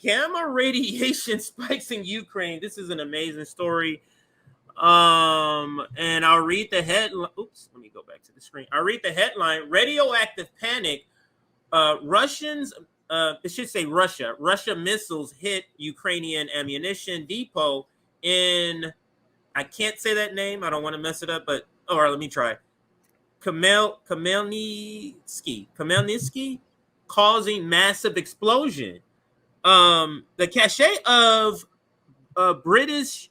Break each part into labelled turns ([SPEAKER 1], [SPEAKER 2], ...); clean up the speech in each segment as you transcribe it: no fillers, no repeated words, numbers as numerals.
[SPEAKER 1] gamma radiation spikes in Ukraine. This is an amazing story. And I'll read the headline. Oops, let me go back to the screen. I'll read the headline. Radioactive panic. Russians, it should say Russia. Russia missiles hit Ukrainian ammunition depot in, I can't say that name. I don't want to mess it up, but, all right, let me try. Khmelnytsky, causing massive explosion. The cache of British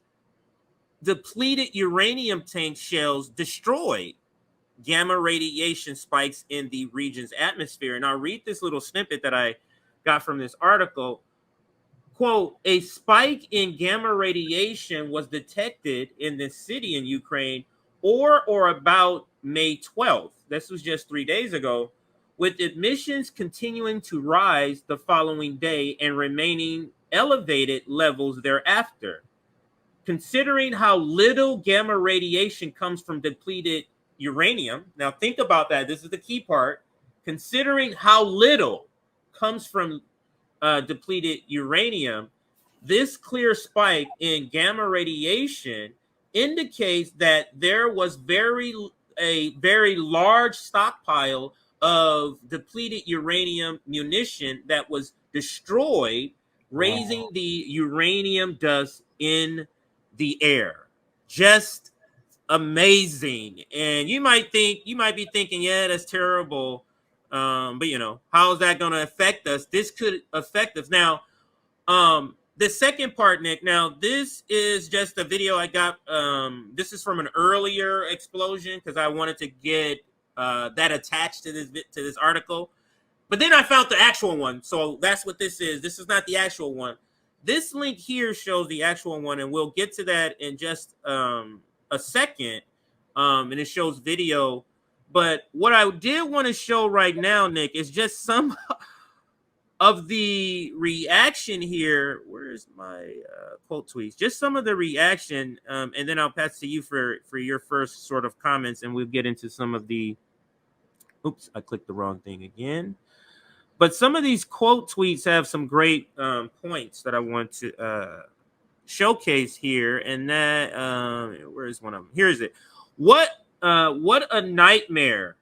[SPEAKER 1] depleted uranium tank shells destroyed. Gamma radiation spikes in the region's atmosphere. And I'll read this little snippet that I got from this article. Quote, a spike in gamma radiation was detected in the city in Ukraine or about May 12th. This was just 3 days ago, with emissions continuing to rise the following day and remaining elevated levels thereafter. Considering how little gamma radiation comes from depleted uranium. Now think about that. This is the key part. Considering how little comes from depleted uranium, this clear spike in gamma radiation indicates that there was a very large stockpile of depleted uranium munition that was destroyed, raising the uranium dust in the air. Just amazing. And you might be thinking, yeah, that's terrible. But you know, how is that going to affect us? This could affect us. Now, the second part, Nick, now this is just a video I got. This is from an earlier explosion because I wanted to get that attached to this article. But then I found the actual one. So that's what this is. This is not the actual one. This link here shows the actual one, and we'll get to that in just a second. And it shows video. But what I did want to show right now, Nick, is just some of the reaction here. Where's my quote tweets? Just some of the reaction, and then I'll pass to you for your first sort of comments, and we'll get into some of the. Oops, I clicked the wrong thing again. But some of these quote tweets have some great points that I want to showcase here. And that where is one of them? Here is it. What a nightmare.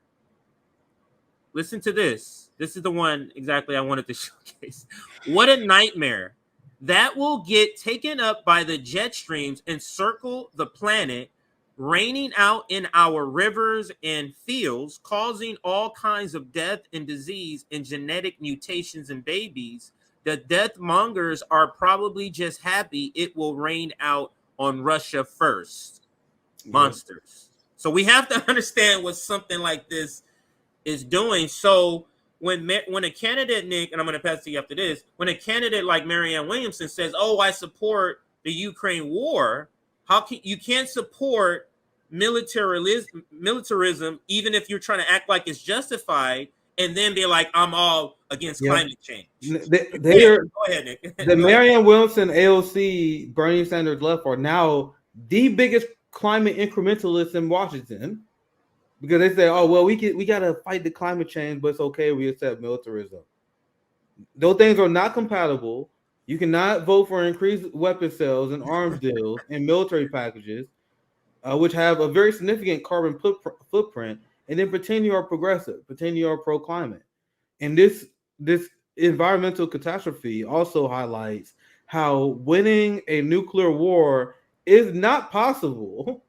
[SPEAKER 1] Listen to this. This is the one exactly I wanted to showcase. What a nightmare. That will get taken up by the jet streams and circle the planet, raining out in our rivers and fields, causing all kinds of death and disease and genetic mutations in babies. The death mongers are probably just happy it will rain out on Russia first. Monsters. So we have to understand what something like this is doing. So when a candidate, Nick, and I'm going to pass to you after this, when a candidate like Marianne Williamson says, "Oh, I support the Ukraine war," you can't support militarism even if you're trying to act like it's justified, and then be like, "I'm all against climate change."
[SPEAKER 2] Go ahead,
[SPEAKER 1] Nick.
[SPEAKER 2] The Marianne Williamson, AOC, Bernie Sanders left are now the biggest climate incrementalists in Washington, because they say, "Oh, well, we got to fight the climate change, but it's okay, we accept militarism." Those things are not compatible. You cannot vote for increased weapon sales and arms deals and military packages, which have a very significant carbon footprint, and then pretend you are progressive, pretend you are pro-climate. And this environmental catastrophe also highlights how winning a nuclear war is not possible.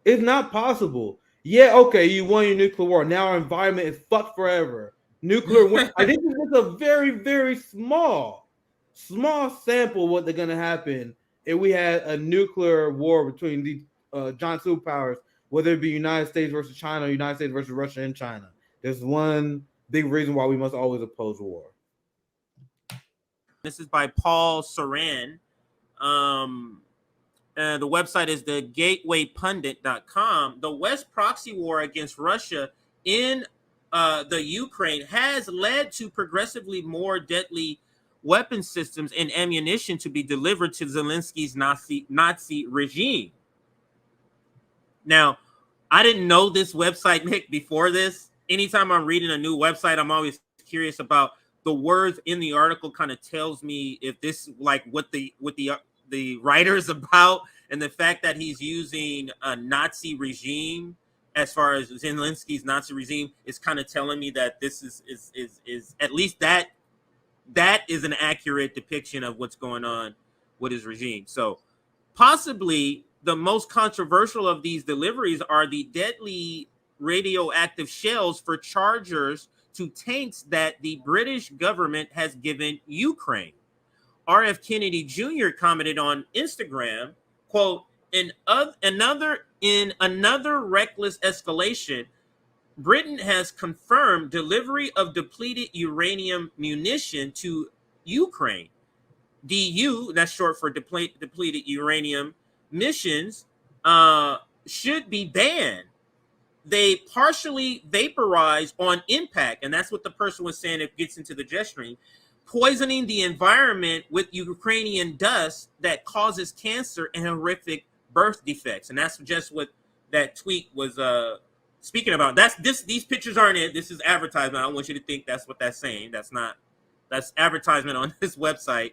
[SPEAKER 2] It's not possible. Yeah, okay, you won your nuclear war. Now our environment is fucked forever. Nuclear win. I think this is a very, very small sample of what's going to happen if we had a nuclear war between these giant superpowers, whether it be United States versus China or United States versus Russia and China. There's one big reason why we must always oppose war.
[SPEAKER 1] This is by Paul Saran. The website is the gatewaypundit.com. The West proxy war against Russia in the Ukraine has led to progressively more deadly weapon systems and ammunition to be delivered to Zelensky's Nazi regime. Now, I didn't know this website, Nick, before this. Anytime I'm reading a new website, I'm always curious about the words in the article kind of tells me if this like what the writer's about, and the fact that he's using a Nazi regime as far as Zelensky's Nazi regime is kind of telling me that this is at least that is an accurate depiction of what's going on with his regime. So possibly the most controversial of these deliveries are the deadly radioactive shells for chargers to tanks that the British government has given Ukraine. RF Kennedy Jr. commented on Instagram, quote, in another reckless escalation, Britain has confirmed delivery of depleted uranium munition to Ukraine. DU, that's short for depleted uranium missions, should be banned. They partially vaporize on impact, and that's what the person was saying. It gets into the jet stream, poisoning the environment with Ukrainian dust that causes cancer and horrific birth defects. And that's just what that tweet was speaking about. These pictures aren't it. This is advertisement. I don't want you to think that's what that's saying. That's advertisement on this website.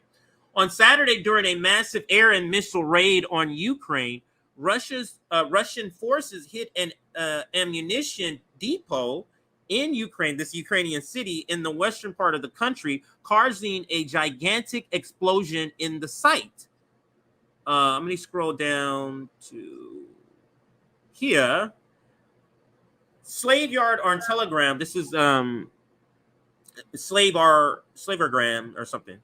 [SPEAKER 1] On Saturday, during a massive air and missile raid on Ukraine, Russian forces hit an ammunition depot in Ukraine, this Ukrainian city in the western part of the country, causing a gigantic explosion in the site. I'm going to scroll down to here. Slave Yard on Telegram. This is Slavergram or something.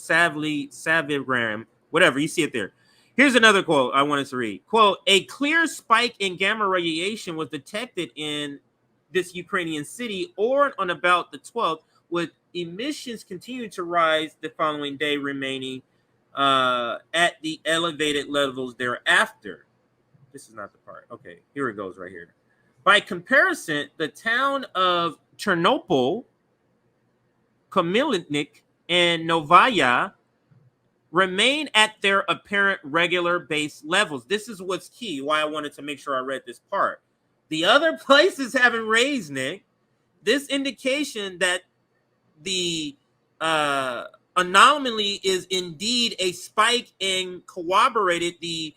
[SPEAKER 1] Savigram, whatever. You see it there. Here's another quote I wanted to read. Quote, a clear spike in gamma radiation was detected in this Ukrainian city on about the 12th, with emissions continuing to rise the following day, remaining at the elevated levels thereafter. This is not the part. Okay, here it goes right here. By comparison, the town of Chernobyl, Komilnik, and Novaya remain at their apparent regular base levels. This is what's key, why I wanted to make sure I read this part. The other places haven't raised, Nick. This indication that the anomaly is indeed a spike, and corroborated the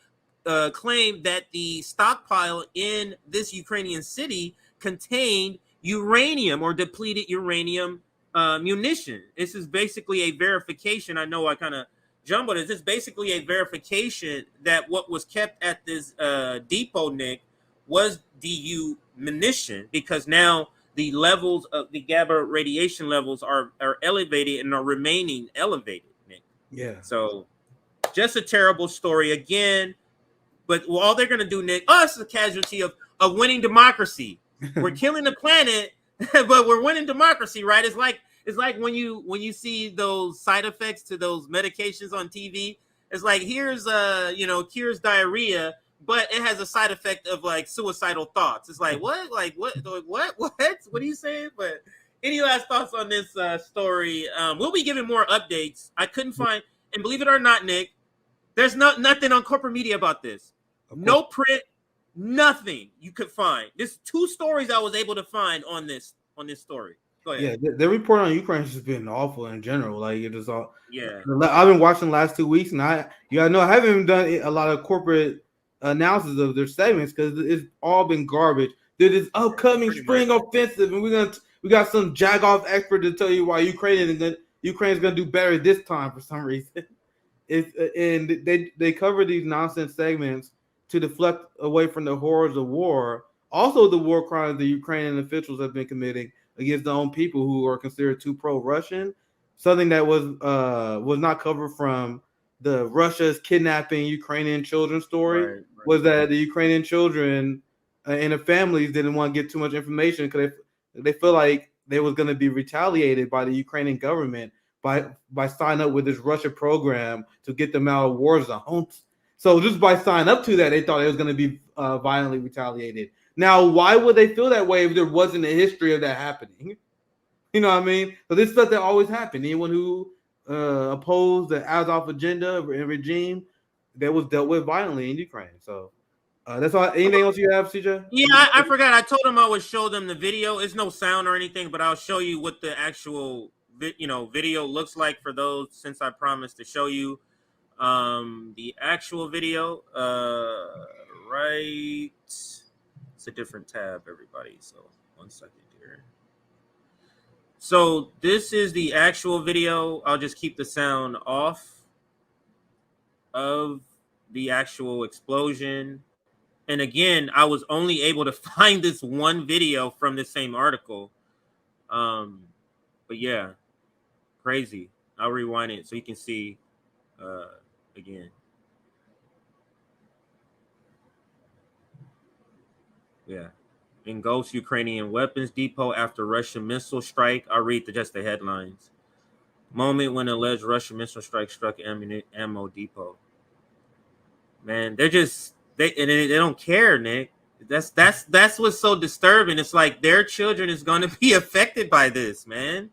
[SPEAKER 1] claim that the stockpile in this Ukrainian city contained uranium or depleted uranium munition. This is basically a verification. I know I kind of jumbled it. This is basically a verification that what was kept at this depot, Nick, was DU munition, because now the levels of the gamma radiation levels are elevated and are remaining elevated, Nick.
[SPEAKER 2] Yeah.
[SPEAKER 1] So just a terrible story again. But all they're going to do, Nick, us is a casualty of winning democracy. We're killing the planet, but we're winning democracy, right? It's like when you see those side effects to those medications on TV. It's like, here's cures diarrhea, but it has a side effect of like suicidal thoughts. It's like, what? Like what? What are you saying? But any last thoughts on this story? We'll be giving more updates. I couldn't find, and believe it or not, Nick, there's nothing on corporate media about this. No print, nothing you could find. There's 2 stories I was able to find on this story. Go ahead.
[SPEAKER 2] Yeah, the report on Ukraine has just been awful in general. Like, it is all.
[SPEAKER 1] Yeah,
[SPEAKER 2] I've been watching the last 2 weeks, and I haven't even done a lot of corporate analysis of their statements because it's all been garbage. There's this upcoming spring offensive, and we got some jagoff expert to tell you why Ukraine's gonna do better this time for some reason. And they cover these nonsense segments to deflect away from the horrors of war, also the war crimes the Ukrainian officials have been committing against their own people who are considered too pro-Russian. Something that was not covered from the Russia's kidnapping Ukrainian children story was that the Ukrainian children and the families didn't want to get too much information because they feel like they was going to be retaliated by the Ukrainian government by signing up with this Russia program to get them out of war zones. So just by signing up to that, they thought it was going to be violently retaliated. Now, why would they feel that way if there wasn't a history of that happening? You know what I mean? So this stuff that always happened. Anyone who opposed the Azov agenda and regime, that was dealt with violently in Ukraine. So That's all. Anything else you have, CJ?
[SPEAKER 1] Yeah, I forgot. I told him I would show them the video. It's no sound or anything, but I'll show you what the actual video looks like for those, since I promised to show you the actual video. Right. It's a different tab, everybody. So 1 second here. So this is the actual video. I'll just keep the sound off of the actual explosion. And again, I was only able to find this one video from the same article. But yeah, crazy. I'll rewind it so you can see again. Yeah. Engulfs Ukrainian weapons depot after Russian missile strike. I'll read just the headlines. Moment when alleged Russian missile strike struck ammo depot. Man, they don't care, Nick. That's what's so disturbing. It's like their children is going to be affected by this, man.